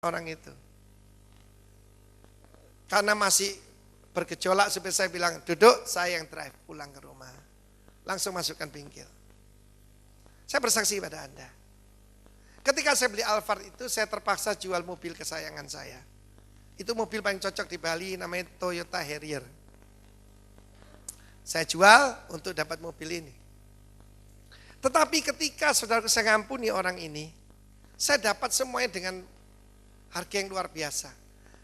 orang itu. Karena masih bergejolak supaya saya bilang, duduk, saya yang drive pulang ke rumah. Langsung masukkan bengkel. Saya bersaksi pada Anda. Ketika saya beli Alphard itu, saya terpaksa jual mobil kesayangan saya. Itu mobil paling cocok di Bali, namanya Toyota Harrier. Saya jual untuk dapat mobil ini. Tetapi ketika saudara saya ngampuni orang ini, saya dapat semuanya dengan harga yang luar biasa.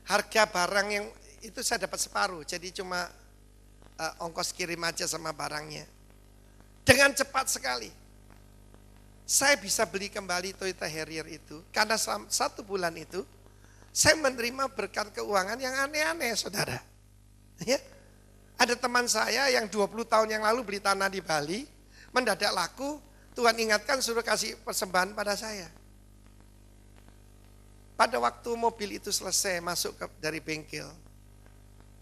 Harga barang yang itu saya dapat separuh, jadi cuma ongkos kirim aja sama barangnya. Dengan cepat sekali. Saya bisa beli kembali Toyota Harrier itu, karena 1 bulan itu, saya menerima berkat keuangan yang aneh-aneh, saudara. Ya. Ada teman saya yang 20 tahun yang lalu beli tanah di Bali, mendadak laku, Tuhan ingatkan suruh kasih persembahan pada saya. Pada waktu mobil itu selesai masuk dari bengkel,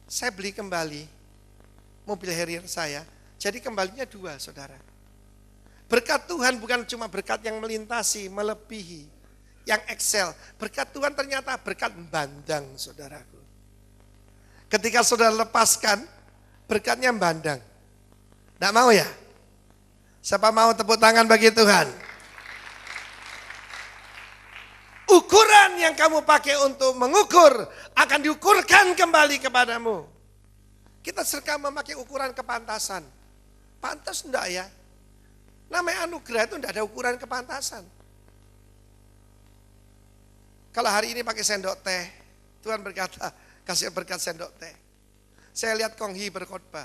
saya beli kembali mobil Harrier saya, jadi kembalinya 2, saudara. Berkat Tuhan bukan cuma berkat yang melintasi, melebihi, yang excel. Berkat Tuhan ternyata berkat bandang, saudaraku. Ketika saudara lepaskan, berkatnya bandang. Nggak mau ya? Siapa mau tepuk tangan bagi Tuhan? Ukuran yang kamu pakai untuk mengukur akan diukurkan kembali kepadamu. Kita sering memakai ukuran kepantasan. Pantas enggak ya? Namanya anugerah itu enggak ada ukuran kepantasan. Kalau hari ini pakai sendok teh, Tuhan berkata, kasih berkat sendok teh. Saya lihat Kong Hee berkhotbah.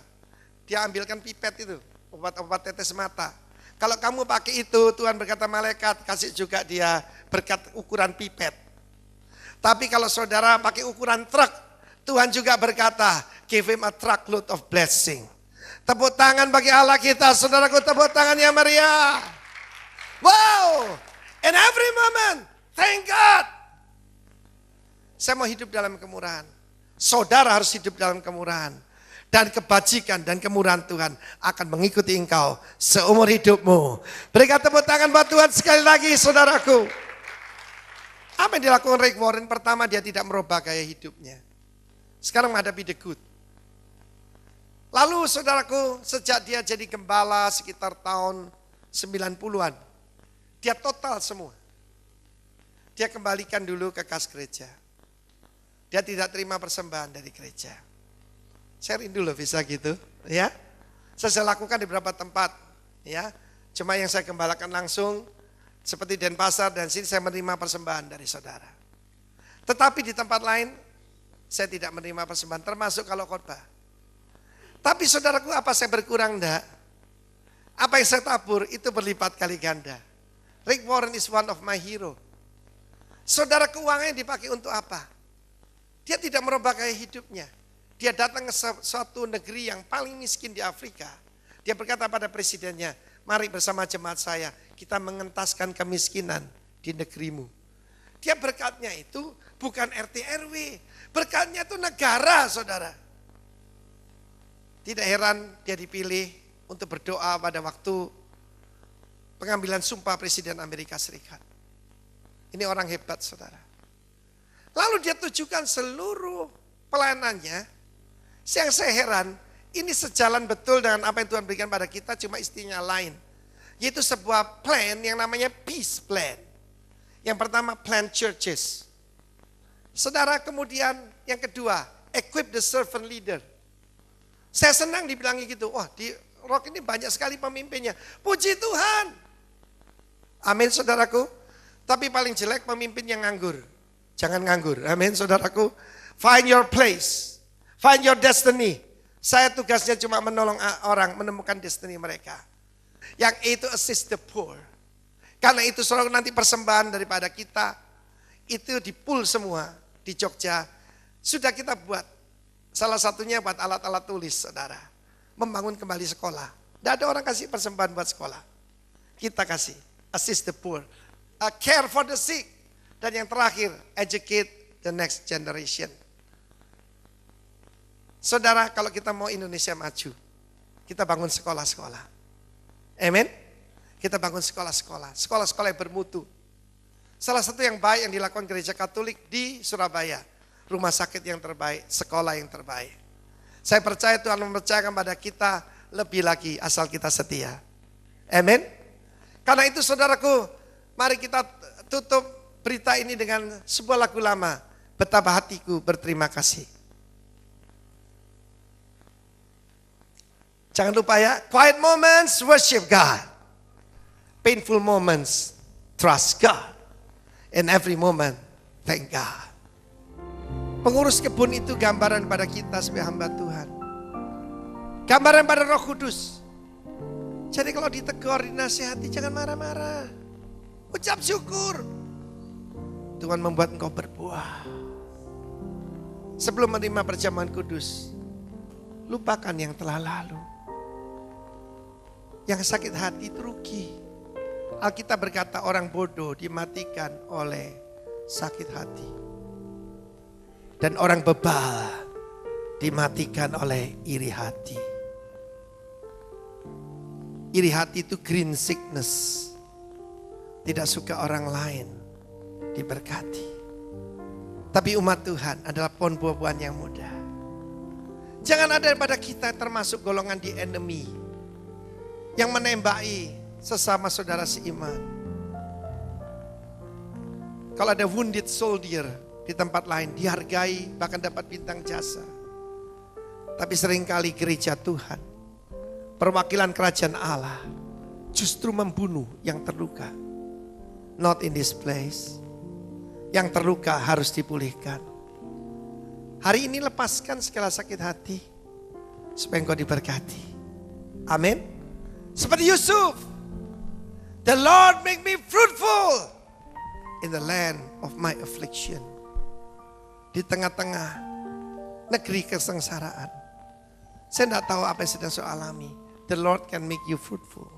Dia ambilkan pipet itu, obat-obat tetes mata. Kalau kamu pakai itu, Tuhan berkata malaikat, kasih juga dia berkat ukuran pipet. Tapi kalau saudara pakai ukuran truk, Tuhan juga berkata, give him a truckload of blessing. Tepuk tangan bagi Allah kita, saudaraku, tepuk tangan yang meriah. Wow, in every moment, thank God. Saya mau hidup dalam kemurahan. Saudara harus hidup dalam kemurahan. Dan kebajikan dan kemurahan Tuhan akan mengikuti engkau seumur hidupmu. Berikan tepuk tangan buat Tuhan sekali lagi, saudaraku. Apa yang dilakukan Rick Warren? Pertama, dia tidak merubah gaya hidupnya. Sekarang menghadapi the good. Lalu saudaraku, sejak dia jadi gembala sekitar tahun 90-an, dia total semua. Dia kembalikan dulu ke kas gereja. Dia tidak terima persembahan dari gereja. Saya rindu loh bisa gitu, ya. Saya lakukan di beberapa tempat, ya. Cuma yang saya gembalakan langsung, seperti Denpasar dan sini saya menerima persembahan dari saudara. Tetapi di tempat lain, saya tidak menerima persembahan, termasuk kalau khotbah. Tapi saudaraku, apa saya berkurang enggak? Apa yang saya tabur itu berlipat kali ganda. Rick Warren is one of my hero. Saudara, keuangannya dipakai untuk apa? Dia tidak merubah gaya hidupnya. Dia datang ke suatu negeri yang paling miskin di Afrika. Dia berkata pada presidennya, mari bersama jemaat saya, kita mengentaskan kemiskinan di negerimu. Dia berkatnya itu bukan RT RW, berkatnya itu negara, saudara. Tidak heran dia dipilih untuk berdoa pada waktu pengambilan sumpah Presiden Amerika Serikat. Ini orang hebat, saudara. Lalu dia tujukan seluruh pelayanannya. Yang saya heran, ini sejalan betul dengan apa yang Tuhan berikan pada kita, cuma istinya lain. Yaitu sebuah plan yang namanya peace plan. Yang pertama, plan churches. Saudara, kemudian yang kedua, equip the servant leader. Saya senang dibilangi gitu, wah di Rock ini banyak sekali pemimpinnya. Puji Tuhan. Amin, saudaraku. Tapi paling jelek pemimpin yang nganggur. Jangan nganggur, amin saudaraku. Find your place. Find your destiny. Saya tugasnya cuma menolong orang menemukan destiny mereka. Yang itu assist the poor. Karena itu saudara, nanti persembahan daripada kita itu di-pool semua di Jogja. Sudah kita buat. Salah satunya buat alat-alat tulis, saudara. Membangun kembali sekolah. Tidak ada orang kasih persembahan buat sekolah. Kita kasih. Assist the poor. Care for the sick. Dan yang terakhir, educate the next generation. Saudara, kalau kita mau Indonesia maju, kita bangun sekolah-sekolah. Amin. Kita bangun sekolah-sekolah. Sekolah-sekolah yang bermutu. Salah satu yang baik yang dilakukan gereja Katolik di Surabaya. Rumah sakit yang terbaik, sekolah yang terbaik. Saya percaya Tuhan mempercayakan pada kita lebih lagi asal kita setia. Amin. Karena itu saudaraku, mari kita tutup berita ini dengan sebuah lagu lama. Betapa hatiku berterima kasih. Jangan lupa ya, quiet moments worship God. Painful moments trust God. In every moment thank God. Pengurus kebun itu gambaran pada kita sebagai hamba Tuhan. Gambaran pada Roh Kudus. Jadi kalau ditegur, dinasihati, jangan marah-marah. Ucap syukur. Tuhan membuat engkau berbuah. Sebelum menerima perjamuan kudus, lupakan yang telah lalu. Yang sakit hati itu rugi. Alkitab berkata orang bodoh dimatikan oleh sakit hati. Dan orang bebal dimatikan oleh iri hati. Iri hati itu green sickness. Tidak suka orang lain diberkati. Tapi umat Tuhan adalah pohon buah-buahan yang muda. Jangan ada pada kita termasuk golongan di enemy. Yang menembaki sesama saudara seiman. Kalau ada wounded soldier di tempat lain dihargai bahkan dapat bintang jasa. Tapi seringkali gereja Tuhan, perwakilan kerajaan Allah justru membunuh yang terluka. Not in this place. Yang terluka harus dipulihkan. Hari ini lepaskan segala sakit hati supaya engkau diberkati. Amin. Seperti Yusuf. The Lord make me fruitful in the land of my affliction. Di tengah-tengah negeri kesengsaraan. Saya tidak tahu apa yang sedang saya alami. The Lord can make you fruitful.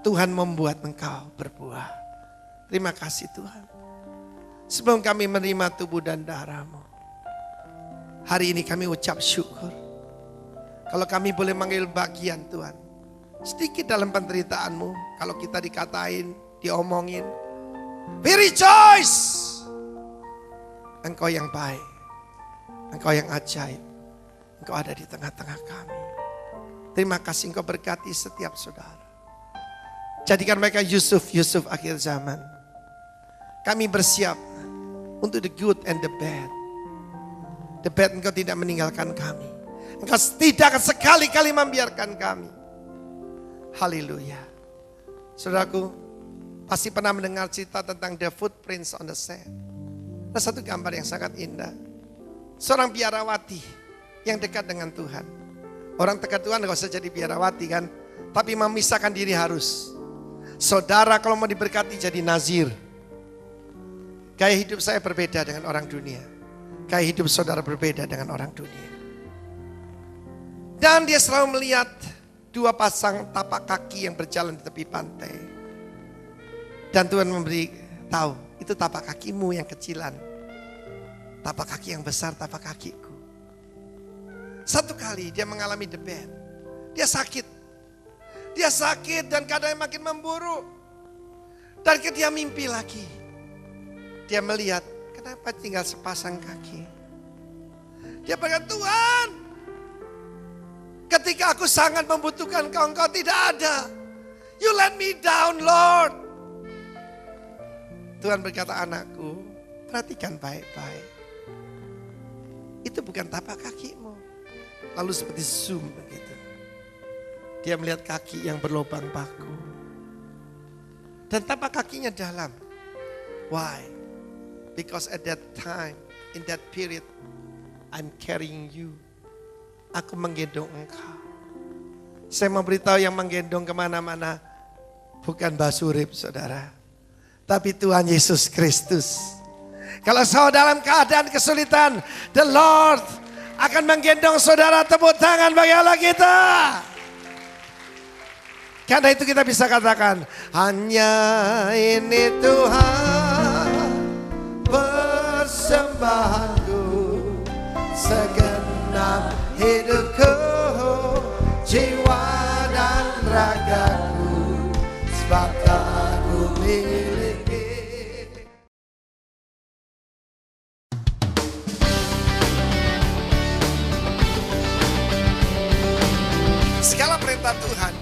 Tuhan membuat engkau berbuah. Terima kasih Tuhan. Sebelum kami menerima tubuh dan darah-Mu, hari ini kami ucap syukur. Kalau kami boleh manggil bagian Tuhan. Sedikit dalam penderitaan-Mu. Kalau kita dikatain, diomongin. We rejoice. Engkau yang baik. Engkau yang ajaib. Engkau ada di tengah-tengah kami. Terima kasih Engkau berkati setiap saudara. Jadikan mereka Yusuf akhir zaman. Kami bersiap untuk the good and the bad. The bad Engkau tidak meninggalkan kami. Engkau tidak akan sekali-kali membiarkan kami. Haleluya. Saudaraku, pasti pernah mendengar cerita tentang the footprints on the sand. Ada satu gambar yang sangat indah. Seorang biarawati yang dekat dengan Tuhan. Orang dekat Tuhan gak usah jadi biarawati kan. Tapi memisahkan diri harus. Saudara kalau mau diberkati jadi nazir. Gaya hidup saya berbeda dengan orang dunia. Gaya hidup saudara berbeda dengan orang dunia. Dan dia selalu melihat dua pasang tapak kaki yang berjalan di tepi pantai. Dan Tuhan memberi tahu. Itu tapak kakimu yang kecilan. Tapak kaki yang besar, tapak kakiku. Satu kali dia mengalami the bad. Dia sakit. Dia sakit dan keadaan makin memburuk. Dan ketika dia mimpi lagi. Dia melihat, kenapa tinggal sepasang kaki. Dia berkata, Tuhan, ketika aku sangat membutuhkan Engkau tidak ada. You let me down, Lord. Tuhan berkata, anakku, perhatikan baik-baik. Itu bukan tapak kakimu. Lalu seperti zoom begitu. Dia melihat kaki yang berlubang paku. Dan tapak kakinya dalam. Why? Because at that time, in that period, I'm carrying you. Aku menggendong engkau. Saya mau beritahu yang menggendong kemana-mana. Bukan basurip saudara. Tapi Tuhan Yesus Kristus. Kalau saudara dalam keadaan kesulitan, the Lord akan menggendong saudara. Tepuk tangan bagi Allah kita. Karena itu kita bisa katakan, hanya ini Tuhan persembahanku, segenap hidupku, jiwa dan ragaku, sebab aku miliki segala perintah Tuhan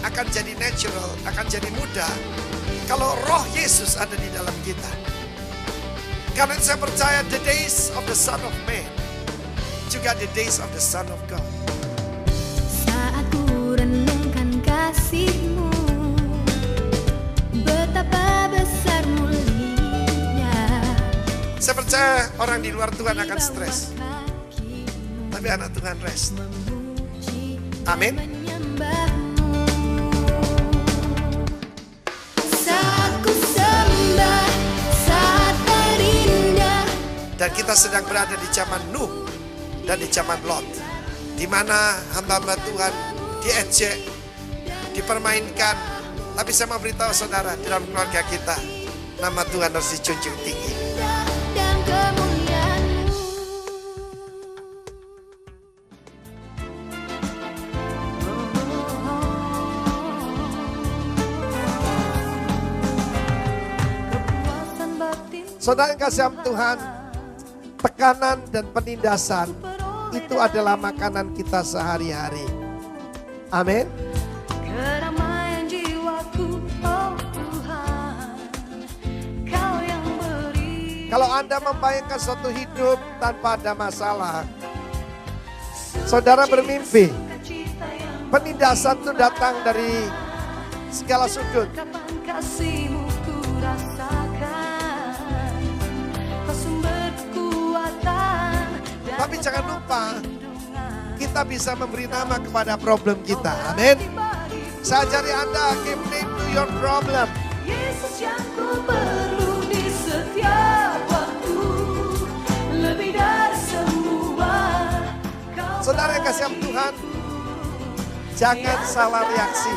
akan jadi natural, akan jadi mudah kalau roh Yesus ada di dalam kita. Karena saya percaya the days of the Son of Man juga the days of the Son of God. Saat ku renungkan kasih-Mu, betapa besar mulianya. Saya percaya orang di luar Tuhan akan stres, tapi anak Tuhan rest. Amin. Dan kita sedang berada di zaman Nuh dan di zaman Lot, di mana hamba-hamba Tuhan diejek, dipermainkan. Tapi saya mau beritahu saudara, dalam keluarga kita, nama Tuhan harus dijunjung tinggi. Saudara yang kasih Tuhan, tekanan dan penindasan itu adalah makanan kita sehari-hari. Amin. Keramaian jiwaku, oh Tuhan, Kau yang beri. Kalau Anda membayangkan suatu hidup tanpa ada masalah, saudara bermimpi. Penindasan itu datang dari segala sudut. Kapan kasih-Mu ku rasakan, Kau sumber kekuatan. Tapi jangan lupa, kita bisa memberi nama kepada problem kita. Amin. Saya ajari Anda, give name to your problem. Yesus yang ku perlu di setiap waktu, lebih dari semua. Saudara yang kasih Tuhan, jangan salah reaksi.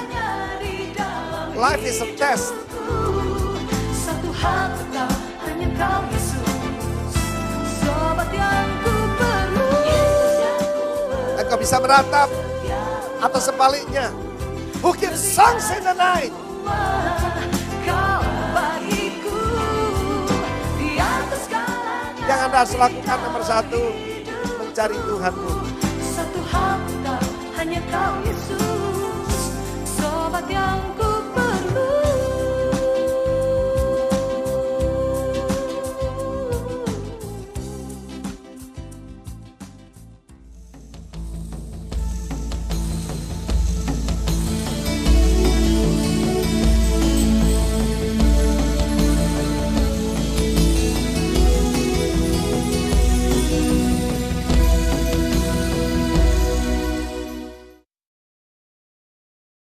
Life is a test. Satu hal tetap, hanya Kau Yesus, sobat yang ku perlu. Engkau bisa beratap atau sebaliknya. Who gives songs in the night? Kau bagiku di atas segalanya. Yang Anda harus lakukan nomor satu, mencari Tuhanmu. Satu hal tetap, hanya Kau Yesus, sobat yang ku